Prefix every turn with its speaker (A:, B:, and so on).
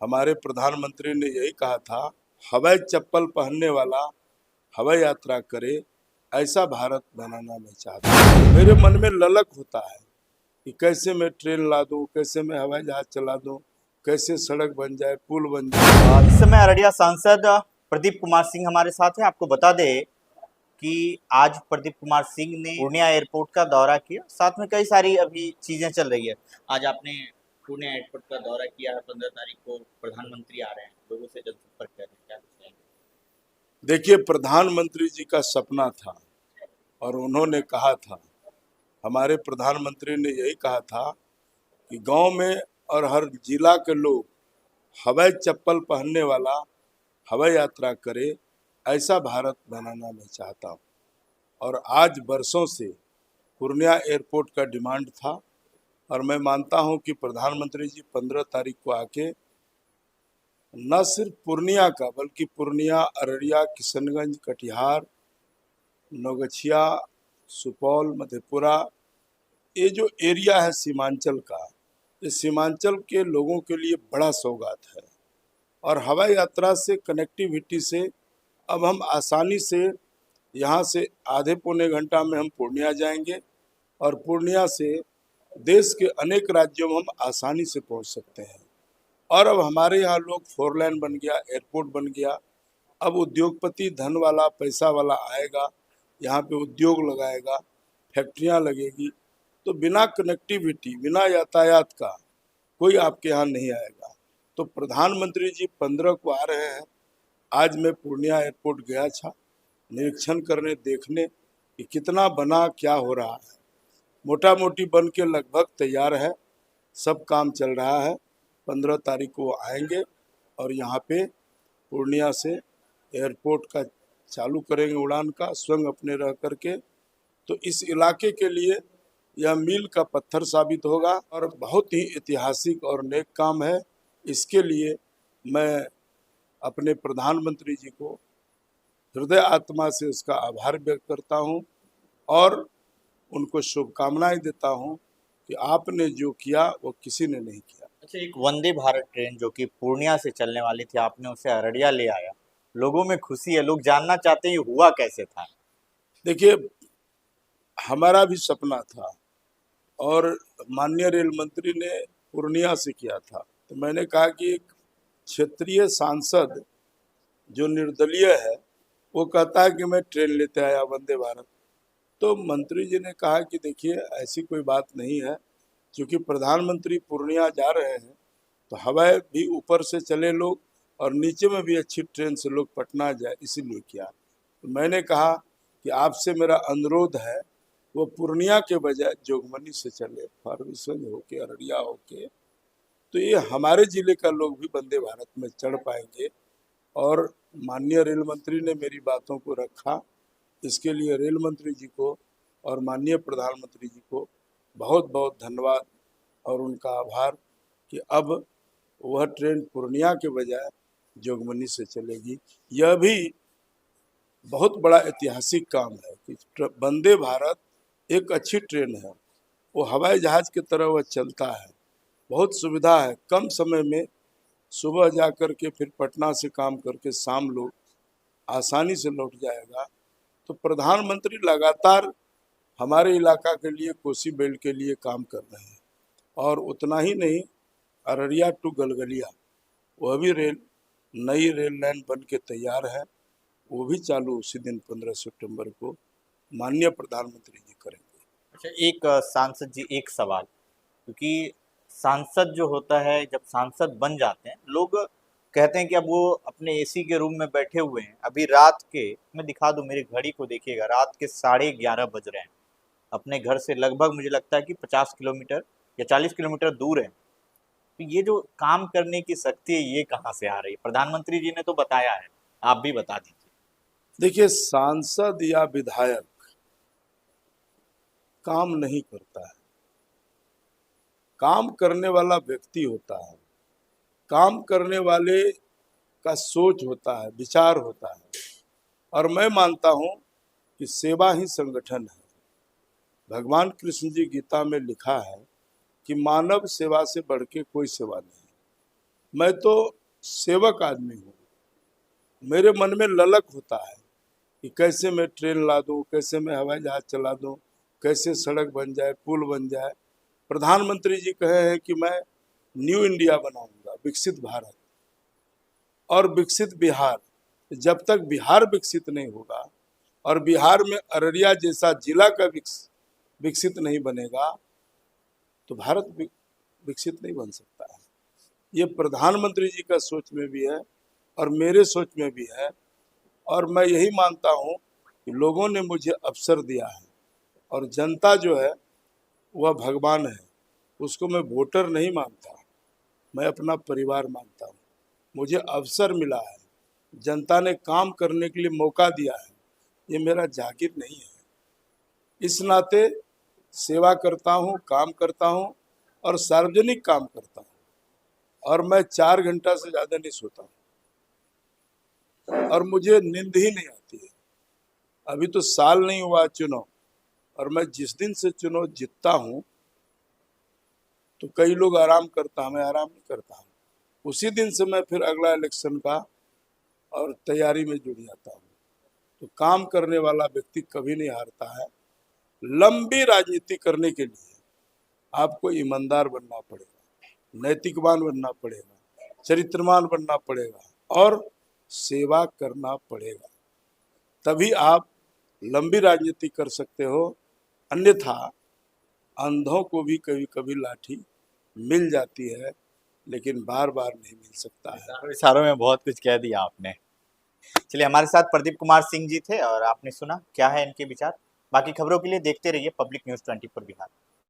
A: हमारे प्रधानमंत्री ने यही कहा था, हवाई चप्पल पहनने वाला हवाई यात्रा करे, ऐसा भारत बनाना मैं चाहता हूँ। मेरे मन में ललक होता है कि कैसे मैं ट्रेन ला दूं, कैसे मैं हवाई जहाज चला दूं, कैसे सड़क बन जाए, पुल बन जाए।
B: इस समय अररिया सांसद प्रदीप कुमार सिंह हमारे साथ हैं। आपको बता दें कि आज प्रदीप कुमार सिंह ने पूर्णिया एयरपोर्ट का दौरा किया, साथ में कई सारी अभी चीजें चल रही है। आज आपने पूर्णिया एयरपोर्ट का दौरा किया है। 15 तारीख को प्रधानमंत्री आ रहे हैं, लोगों से जनसंपर्क कर रहे हैं, क्या कहेंगे?
A: देखिए, प्रधानमंत्री जी का सपना था और उन्होंने कहा था, हमारे प्रधानमंत्री ने यही कहा था कि गांव में और हर जिला के लोग हवाई चप्पल पहनने वाला हवाई यात्रा करे, ऐसा भारत बनाना मैं चाहता हूँ। और आज बरसों से पूर्णिया एयरपोर्ट का डिमांड था और मैं मानता हूं कि प्रधानमंत्री जी 15 तारीख को आके न सिर्फ पूर्णिया का बल्कि पूर्णिया, अररिया, किशनगंज, कटिहार, नौगछिया, सुपौल, मधेपुरा, ये जो एरिया है सीमांचल का, ये सीमांचल के लोगों के लिए बड़ा सौगात है। और हवाई यात्रा से, कनेक्टिविटी से अब हम आसानी से यहाँ से आधे पौने घंटा में हम पूर्णिया जाएंगे और पूर्णिया से देश के अनेक राज्यों में हम आसानी से पहुँच सकते हैं। और अब हमारे यहाँ लोग 4 लाइन बन गया, एयरपोर्ट बन गया। अब उद्योगपति, धन वाला, पैसा वाला आएगा, यहाँ पे उद्योग लगाएगा, फैक्ट्रियाँ लगेगी। तो बिना कनेक्टिविटी, बिना यातायात का कोई आपके यहाँ नहीं आएगा। तो प्रधानमंत्री जी 15 को आ रहे हैं। आज मैं पूर्णिया एयरपोर्ट गया था निरीक्षण करने, देखने कि कितना बना, क्या हो रहा है। मोटा मोटी बन के लगभग तैयार है, सब काम चल रहा है। 15 तारीख को आएंगे और यहाँ पे पूर्णिया से एयरपोर्ट का चालू करेंगे उड़ान का, स्वयं अपने रह करके। तो इस इलाके के लिए यह मील का पत्थर साबित होगा और बहुत ही ऐतिहासिक और नेक काम है। इसके लिए मैं अपने प्रधानमंत्री जी को हृदय आत्मा से उसका आभार व्यक्त करता हूँ और उनको शुभकामनाएं देता हूँ कि आपने जो किया वो किसी ने नहीं किया।
B: अच्छा, एक वंदे भारत ट्रेन जो कि पूर्णिया से चलने वाली थी, आपने उसे अररिया ले आया। लोगों में खुशी है, लोग जानना चाहते हैं ये हुआ कैसे था।
A: देखिए, हमारा भी सपना था और माननीय रेल मंत्री ने पूर्णिया से किया था। तो मैंने कहा कि एक क्षेत्रीय सांसद जो निर्दलीय है वो कहता है कि मैं ट्रेन लेते आया वंदे भारत। तो मंत्री जी ने कहा कि देखिए, ऐसी कोई बात नहीं है, क्योंकि प्रधानमंत्री पूर्णिया जा रहे हैं तो हवाई भी ऊपर से चले लोग और नीचे में भी अच्छी ट्रेन से लोग पटना जाए, इसीलिए किया। तो मैंने कहा कि आपसे मेरा अनुरोध है वो पूर्णिया के बजाय जोगबनी से चले, फारबिसगंज होके, अररिया होके। तो ये हमारे जिले का लोग भी वंदे भारत में चढ़ पाएंगे। और माननीय रेल मंत्री ने मेरी बातों को रखा। इसके लिए रेल मंत्री जी को और माननीय प्रधानमंत्री जी को बहुत बहुत धन्यवाद और उनका आभार कि अब वह ट्रेन पूर्णिया के बजाय जोगबनी से चलेगी। यह भी बहुत बड़ा ऐतिहासिक काम है कि वंदे भारत एक अच्छी ट्रेन है, वो हवाई जहाज की तरह वह चलता है, बहुत सुविधा है। कम समय में सुबह जा कर के फिर पटना से काम करके शाम लोग आसानी से लौट जाएगा। तो प्रधानमंत्री लगातार हमारे इलाका के लिए, कोसी बेल्ट के लिए काम कर रहे हैं। और उतना ही नहीं, अररिया टू गलगलिया वह भी नई रेल लाइन बन के तैयार है। वो भी चालू उसी दिन 15 सितंबर को माननीय प्रधानमंत्री जी करेंगे।
B: अच्छा, एक सांसद जी, एक सवाल, क्योंकि सांसद जो होता है, जब सांसद बन जाते हैं लोग कहते हैं कि अब वो अपने एसी के रूम में बैठे हुए हैं। अभी रात के, मैं दिखा दूं, मेरी घड़ी को देखिएगा, रात के 11:30 बज रहे हैं। अपने घर से लगभग मुझे लगता है कि 50 किलोमीटर या 40 किलोमीटर दूर है। तो ये जो काम करने की शक्ति है, ये कहाँ से आ रही है? प्रधानमंत्री जी ने तो बताया है, आप भी बता दीजिए।
A: देखिए, सांसद या विधायक काम नहीं करता है, काम करने वाला व्यक्ति होता है। काम करने वाले का सोच होता है, विचार होता है। और मैं मानता हूं कि सेवा ही संगठन है। भगवान कृष्ण जी गीता में लिखा है कि मानव सेवा से बढ़ के कोई सेवा नहीं। मैं तो सेवक आदमी हूँ। मेरे मन में ललक होता है कि कैसे मैं ट्रेन ला दूँ, कैसे मैं हवाई जहाज चला दूँ, कैसे सड़क बन जाए, पुल बन जाए। प्रधानमंत्री जी कहे हैं कि मैं न्यू इंडिया बनाऊंगा, विकसित भारत और विकसित बिहार। जब तक बिहार विकसित नहीं होगा और बिहार में अररिया जैसा जिला का विकसित नहीं बनेगा तो भारत विकसित नहीं बन सकता है। ये प्रधानमंत्री जी का सोच में भी है और मेरे सोच में भी है। और मैं यही मानता हूँ कि लोगों ने मुझे अवसर दिया है और जनता जो है वह भगवान है। उसको मैं वोटर नहीं मानता, मैं अपना परिवार मानता हूँ। मुझे अवसर मिला है, जनता ने काम करने के लिए मौका दिया है, ये मेरा जागीर नहीं है। इस नाते सेवा करता हूँ, काम करता हूँ और सार्वजनिक काम करता हूँ। और मैं 4 घंटा से ज्यादा नहीं सोता हूँ और मुझे नींद ही नहीं आती है। अभी तो साल नहीं हुआ चुनाव और मैं जिस दिन से चुनाव जीतता हूँ तो कई लोग आराम करता, मैं आराम नहीं करता हूँ। उसी दिन से मैं फिर अगला इलेक्शन का और तैयारी में जुड़ जाता हूँ। तो काम करने वाला व्यक्ति कभी नहीं हारता है। लंबी राजनीति करने के लिए आपको ईमानदार बनना पड़ेगा, नैतिकवान बनना पड़ेगा, चरित्रवान बनना पड़ेगा और सेवा करना पड़ेगा। तभी आप लंबी राजनीति कर सकते हो। अन्यथा अंधों को भी कभी कभी लाठी मिल जाती है, लेकिन बार बार नहीं मिल सकता है।
B: इशारों में बहुत कुछ कह दिया आपने। चलिए, हमारे साथ प्रदीप कुमार सिंह जी थे और आपने सुना क्या है इनके विचार। बाकी खबरों के लिए देखते रहिए पब्लिक न्यूज़ 24 बिहार।